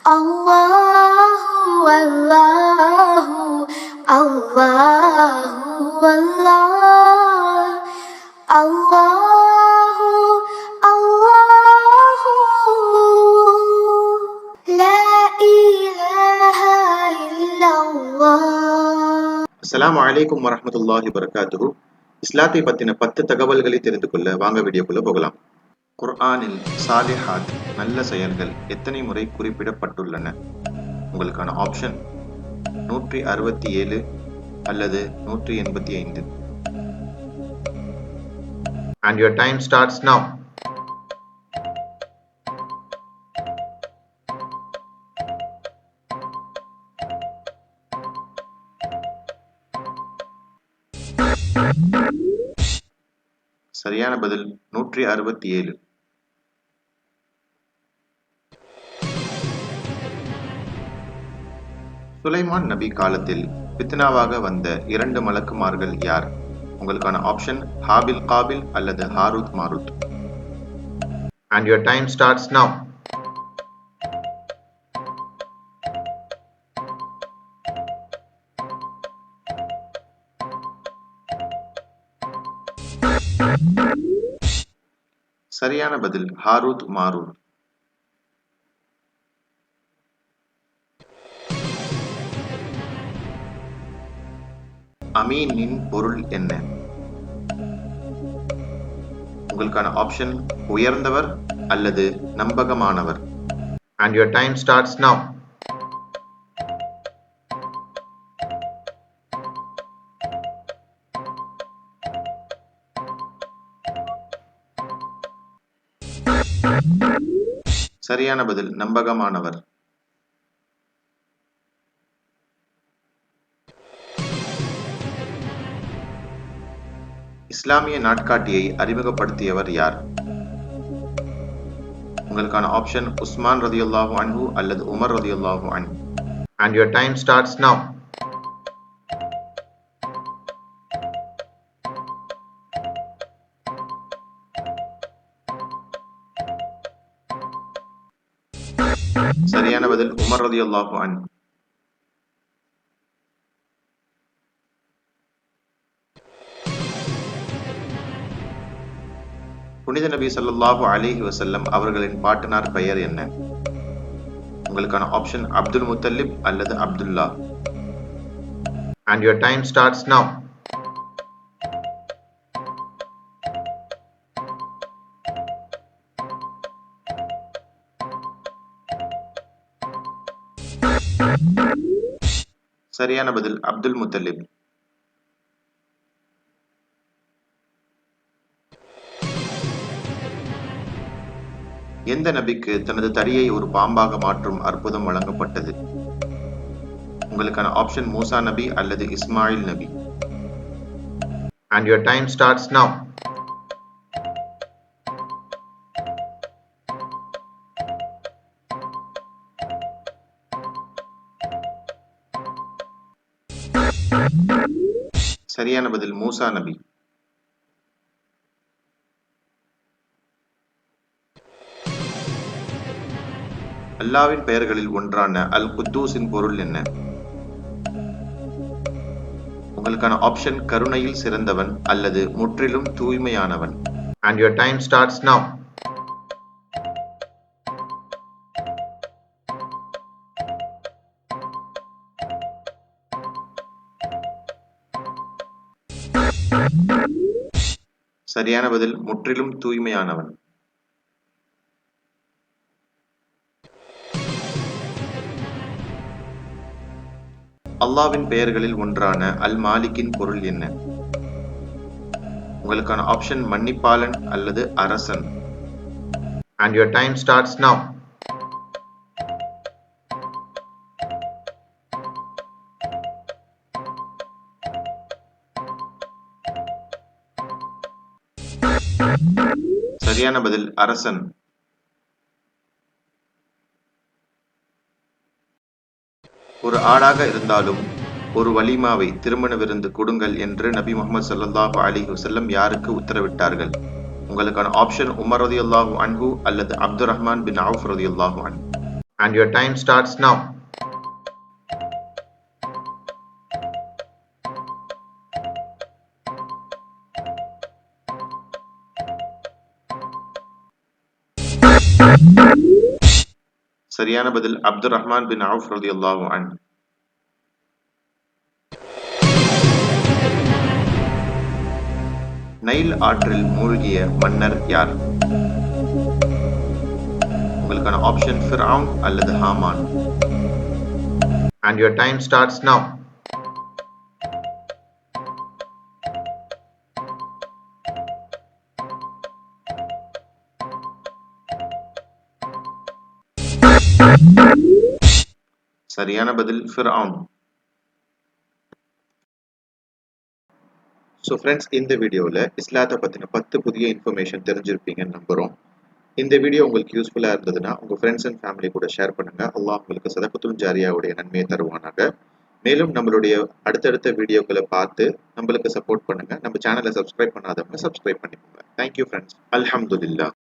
Allahu Allahu Allahu Allah Allahu Allahu La ilaha illallah. அஸ்ஸலாமு அலைக்கும் வரஹ்மத்துல்லாஹி வபரகாத்துஹு. இஸ்லாத்தை பத்தின 10 தகவல்களை தெரிந்து கொள்ள வாங்க வீடியோக்குள்ள போகலாம். குர்ஆனில் சாலிஹாத் நல்ல செயல்கள் எத்தனை முறை குறிப்பிடப்பட்டுள்ளன? உங்களுக்கான ஆப்ஷன் 167 அல்லது 185. And your time starts now. சரியான பதில் 167. சுலைமான் நபி காலத்தில் ஃபித்னாவாக வந்த 2 மலக்குமார்கள் யார்? உங்களுக்கான ஆப்ஷன் ஹாபில் காபில் அல்லது Harut Marut. And your time starts now. சரியான பதில் ஹாரூத் மாரூத். அமீனின் பொருள் என்ன? உங்களுக்கான ஆப்ஷன் உயர்ந்தவர் அல்லது நம்பகமானவர். And your time starts now. சரியான பதில் நம்பகமானவர். இஸ்லாமிய நாட்காட்டியை அறிமுகப்படுத்தியவர் யார்? உங்களுக்கான ஆப்ஷன் உஸ்மான் ரலியல்லாஹு அன்ஹு அல்லது உமர் ரலியல்லாஹு அன்ஹு. And your time starts now. சரியான பதில் உமர் ரலியல்லாஹு அன்ஹு. புனித நபி ஸல்லல்லாஹு அலைஹி வஸல்லம் அவர்களின் பாட்டனார் பெயர் என்ன? உங்களுக்கான ஆப்ஷன் அப்துல் முத்தலிப் அல்லது Abdullah. And your time starts now. சரியான பதில் அப்துல் முத்தலிப். எந்த நபிக்கு தனது தடியை ஒரு பாம்பாக மாற்றும் அற்புதம் வழங்கப்பட்டது? உங்களுக்கான ஆப்ஷன் மூசா நபி அல்லது இஸ்மாயில் நபி. And your time starts now. சரியான பதில் மூசா நபி. அல்லாஹ்வின் பெயர்களில் ஒன்றான அல் குத்தூஸின் பொருள் என்ன? உங்களுக்கான ஆப்ஷன் கருணையில் சிறந்தவன் அல்லது முற்றிலும் தூய்மையானவன். And your time starts now. சரியான பதில் முற்றிலும் தூய்மையானவன். அல்லாஹ்வின் பெயர்களில் ஒன்றான அல் மாலிக்கின் பொருள் என்ன? உங்களுக்கான ஆப்ஷன் மன்னிப்பாளன் அல்லது அரசன். And your time starts now. சரியான பதில் அரசன். ஒரு ஆடாக இருந்தாலும் ஒரு வலிமாவை திருமண விருந்து கொடுங்கள் என்று நபி முஹம்மது ஸல்லல்லாஹு அலைஹி வஸல்லம் யாருக்கு உத்தரவிட்டார்கள்? உங்களுக்கான ஆப்ஷன் உமர் ரலியல்லாஹு அன்ஹு அல்லது அப்துர் ரஹ்மான் பின் அவுஃப் ரலியல்லாஹு அன்ஹு. and your time starts now. சரியான பதில் அப்துல் ரஹ்மான் பின் அவுஃப் ரலியல்லாஹு அன்ஹு. நைல் ஆற்றில் மூழ்கிய மன்னர் யார்? உங்களுக்கான ஆப்ஷன் ஃபிர்அவுன் அல்லது ஹாமான். And your time starts now. சரியான பதில் ஃபிர்அவுன். ஸோ ஃப்ரெண்ட்ஸ், இந்த வீடியோவில் இஸ்லாத்தை பற்றின 10 புதிய இன்ஃபர்மேஷன் தெரிஞ்சிருப்பீங்கன்னு நம்புகிறோம். இந்த வீடியோ உங்களுக்கு யூஸ்ஃபுல்லாக இருந்ததுன்னா உங்கள் ஃப்ரெண்ட்ஸ் அண்ட் ஃபேமிலி கூட ஷேர் பண்ணுங்கள். அல்லாஹ் உங்களுக்கு சதகத்துல் ஜாரியாவுடைய நன்மையை தருவானாக. மேலும் நம்மளுடைய அடுத்தடுத்த வீடியோக்களை பார்த்து நம்மளுக்கு சப்போர்ட் பண்ணுங்கள். நம்ம சேனலை சப்ஸ்கிரைப் பண்ணாதவங்க சப்ஸ்கிரைப் பண்ணிக்கோங்க. Thank you friends. அல்ஹம்துலில்லாஹ்.